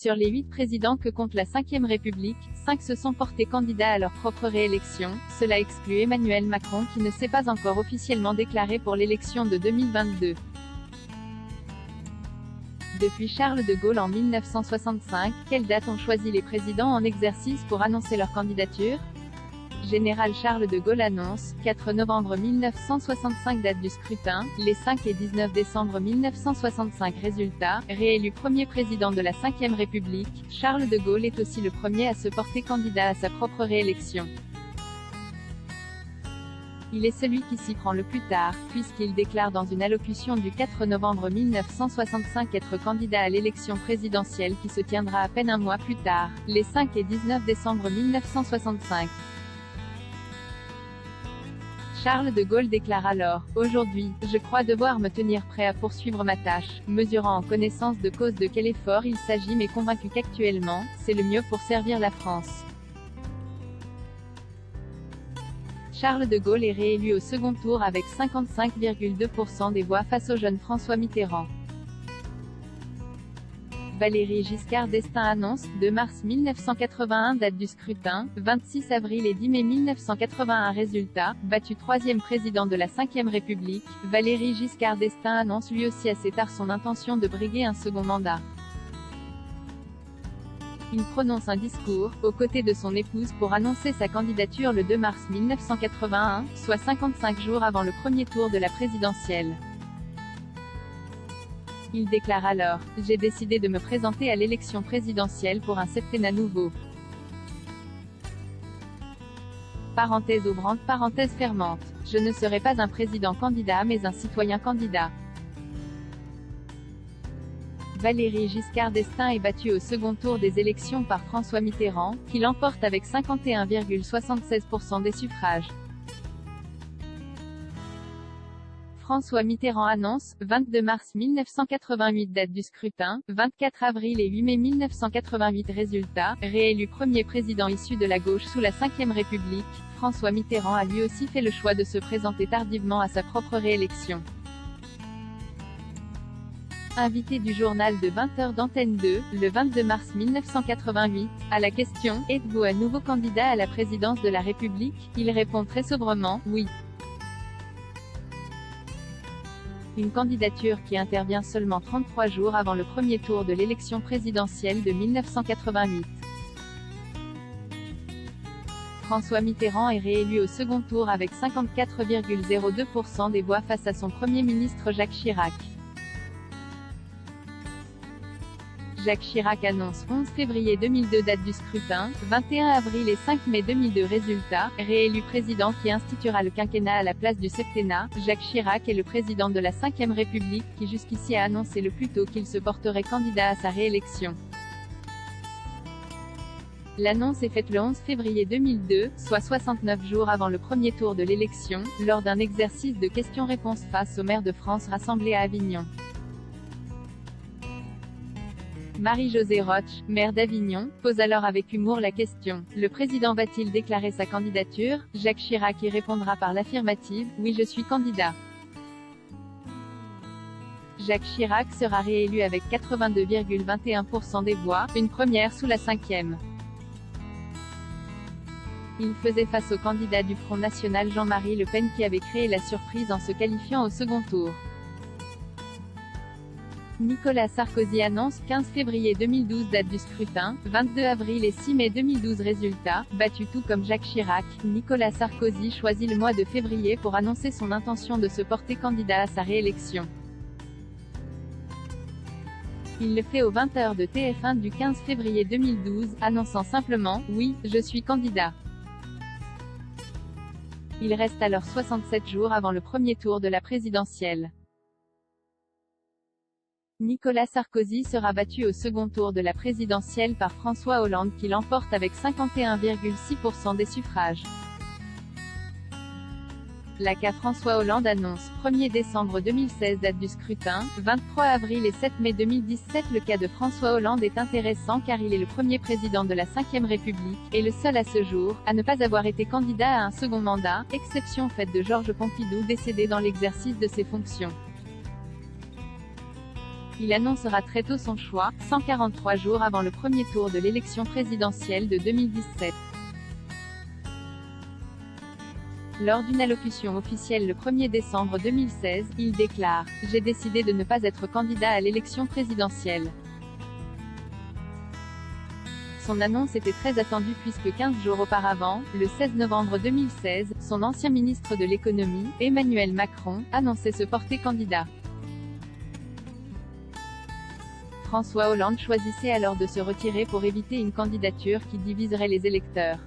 Sur les 8 présidents que compte la Ve République, 5 se sont portés candidats à leur propre réélection. Cela exclut Emmanuel Macron qui ne s'est pas encore officiellement déclaré pour l'élection de 2022. Depuis Charles de Gaulle en 1965, quelle date ont choisi les présidents en exercice pour annoncer leur candidature? Général Charles de Gaulle annonce, 4 novembre 1965 date du scrutin, les 5 et 19 décembre 1965 résultats, réélu premier président de la Ve République, Charles de Gaulle est aussi le premier à se porter candidat à sa propre réélection. Il est celui qui s'y prend le plus tard, puisqu'il déclare dans une allocution du 4 novembre 1965 être candidat à l'élection présidentielle qui se tiendra à peine un mois plus tard, les 5 et 19 décembre 1965. Charles de Gaulle déclare alors, « Aujourd'hui, je crois devoir me tenir prêt à poursuivre ma tâche, mesurant en connaissance de cause de quel effort il s'agit mais convaincu qu'actuellement, c'est le mieux pour servir la France. » Charles de Gaulle est réélu au second tour avec 55,2% des voix face au jeune François Mitterrand. Valéry Giscard d'Estaing annonce, 2 mars 1981 date du scrutin, 26 avril et 10 mai 1981 résultat, battu 3e président de la Ve République, Valéry Giscard d'Estaing annonce lui aussi assez tard son intention de briguer un second mandat. Il prononce un discours, aux côtés de son épouse pour annoncer sa candidature le 2 mars 1981, soit 55 jours avant le premier tour de la présidentielle. Il déclare alors, « J'ai décidé de me présenter à l'élection présidentielle pour un septennat nouveau. » Parenthèse ouvrante, parenthèse fermante. Je ne serai pas un président candidat mais un citoyen candidat. Valéry Giscard d'Estaing est battu au second tour des élections par François Mitterrand, qui l'emporte avec 51,76% des suffrages. François Mitterrand annonce, 22 mars 1988 date du scrutin, 24 avril et 8 mai 1988 résultats, réélu premier président issu de la gauche sous la Ve République, François Mitterrand a lui aussi fait le choix de se présenter tardivement à sa propre réélection. Invité du journal de 20h d'Antenne 2, le 22 mars 1988, à la question « Êtes-vous à nouveau candidat à la présidence de la République ?», il répond très sobrement « Oui ». Une candidature qui intervient seulement 33 jours avant le premier tour de l'élection présidentielle de 1988. François Mitterrand est réélu au second tour avec 54,02% des voix face à son Premier ministre Jacques Chirac. Jacques Chirac annonce 11 février 2002 date du scrutin, 21 avril et 5 mai 2002 résultats, réélu président qui instituera le quinquennat à la place du septennat. Jacques Chirac est le président de la Ve République qui jusqu'ici a annoncé le plus tôt qu'il se porterait candidat à sa réélection. L'annonce est faite le 11 février 2002, soit 69 jours avant le premier tour de l'élection, lors d'un exercice de questions-réponses face aux maires de France rassemblés à Avignon. Marie-Josée Roch, maire d'Avignon, pose alors avec humour la question, « Le président va-t-il déclarer sa candidature ?» Jacques Chirac y répondra par l'affirmative, « Oui, je suis candidat ». Jacques Chirac sera réélu avec 82,21% des voix, une première sous la 5e. Il faisait face au candidat du Front National Jean-Marie Le Pen qui avait créé la surprise en se qualifiant au second tour. Nicolas Sarkozy annonce, 15 février 2012 date du scrutin, 22 avril et 6 mai 2012 résultats, battu tout comme Jacques Chirac, Nicolas Sarkozy choisit le mois de février pour annoncer son intention de se porter candidat à sa réélection. Il le fait aux 20h de TF1 du 15 février 2012, annonçant simplement, « Oui, je suis candidat ». Il reste alors 67 jours avant le premier tour de la présidentielle. Nicolas Sarkozy sera battu au second tour de la présidentielle par François Hollande qui l'emporte avec 51,6% des suffrages. La CA François Hollande annonce, 1er décembre 2016 date du scrutin, 23 avril et 7 mai 2017. Le cas de François Hollande est intéressant car il est le premier président de la Ve République, et le seul à ce jour, à ne pas avoir été candidat à un second mandat, exception faite de Georges Pompidou décédé dans l'exercice de ses fonctions. Il annoncera très tôt son choix, 143 jours avant le premier tour de l'élection présidentielle de 2017. Lors d'une allocution officielle le 1er décembre 2016, il déclare « J'ai décidé de ne pas être candidat à l'élection présidentielle ». Son annonce était très attendue puisque 15 jours auparavant, le 16 novembre 2016, son ancien ministre de l'économie, Emmanuel Macron, annonçait se porter candidat. François Hollande choisissait alors de se retirer pour éviter une candidature qui diviserait les électeurs.